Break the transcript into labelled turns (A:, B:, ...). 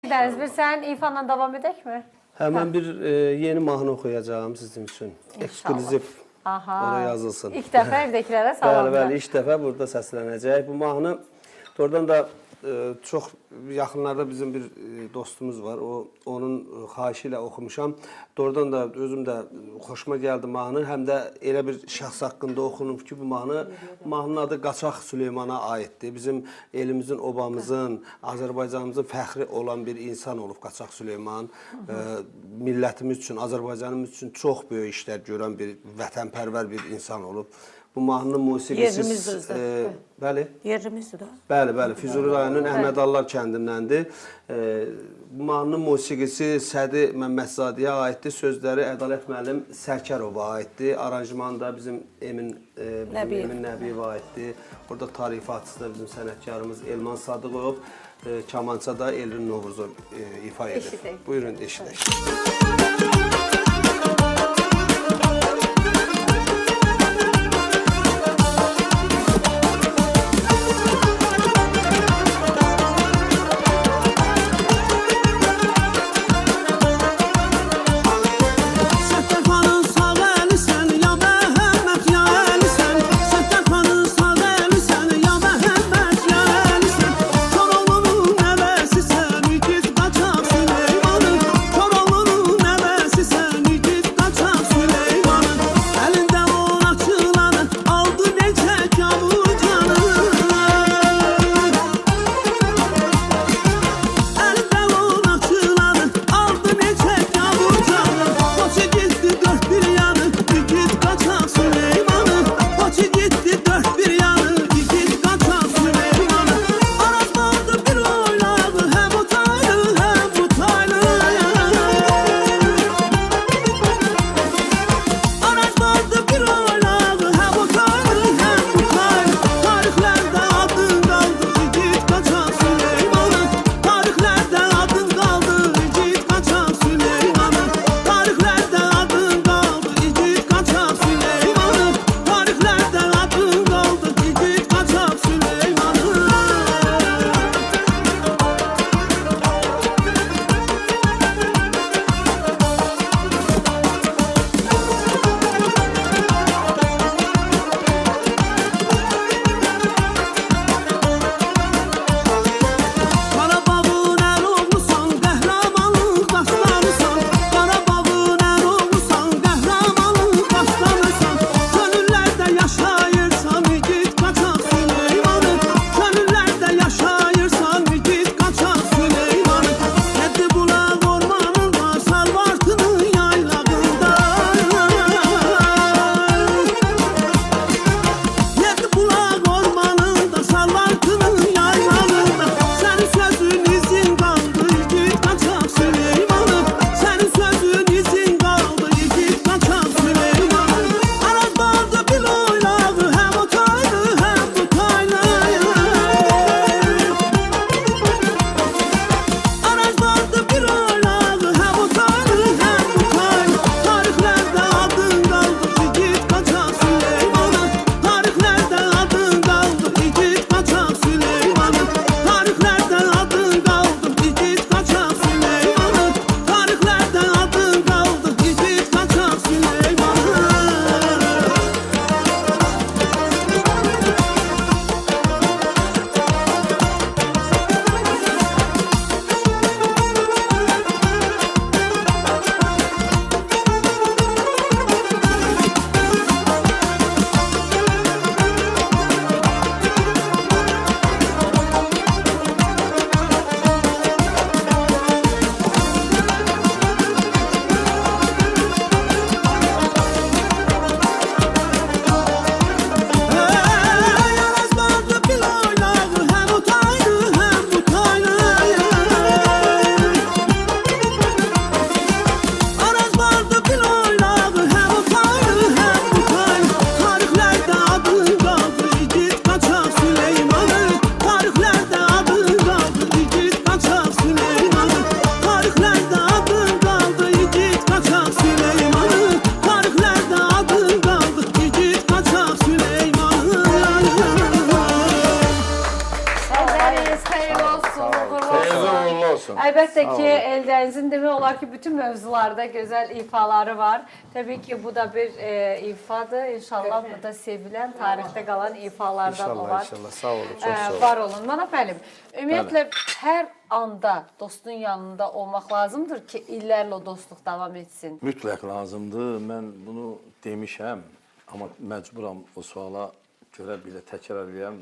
A: Dəniz, bir sən İfanla davam edək mi?
B: Hemen bir yeni mahnı okuyacağım sizin için. Ekskluzif. Oraya yazılsın.
A: İlk dəfə evdəkilərə salamlar.
B: Bəli, ilk dəfə burada səslənəcək. Bu mahnı doğrudan da çox yaxınlarda bizim bir dostumuz var. Onun xahişi ilə oxumuşam. Doğrudan da özüm də xoşuma gəldi mahnı. Həm də elə bir şəxs haqqında oxunub ki, bu mahnının adı Qaçaq Süleymana aiddir. Bizim elimizin, obamızın, Azərbaycanımızın fəxri olan bir insan olub Qaçaq Süleyman. Millətimiz üçün, Azərbaycanımız üçün çox böyük işlər görən bir vətənpərvər bir insan olub. Bu mahnının musiqisi...
C: Yerimizdir.
B: Bəli?
C: Yerimizdir də.
B: Bəli, Füzuli rayonunun Əhmədallar kəndindəndir. Bu mahnının musiqisi Sədi Məmmədzadeyə aiddir, sözləri Ədalət müəllim Sərkərova aiddir, aranjmanı da bizim Emin Nəbiyevə aiddir. Burada tarifatçısı da bizim sənətkarımız Elman Sadıqov, kamança da Elvin Novruzov ifa edir. Buyurun, eşidək.
D: Sen
A: Əlbəttə
B: Sağ
A: ki,
B: olun.
A: Eldənizin demək olar ki, bütün mövzularda gözəl ifaları var. Təbii ki, bu da bir ifadır. İnşallah bu da sevilən, tarixdə qalan ifalardan
B: İnşallah,
A: olar.
B: inşallah. Sağ olun, çox sağ olun.
A: Var olun. Mənə müəllim, ümumiyyətlə hər anda dostun yanında olmaq lazımdır ki, illərlə o dostluq davam etsin.
C: Mütləq lazımdır. Mən bunu demişəm, amma məcburam o suala görə belə təkrar edirəm.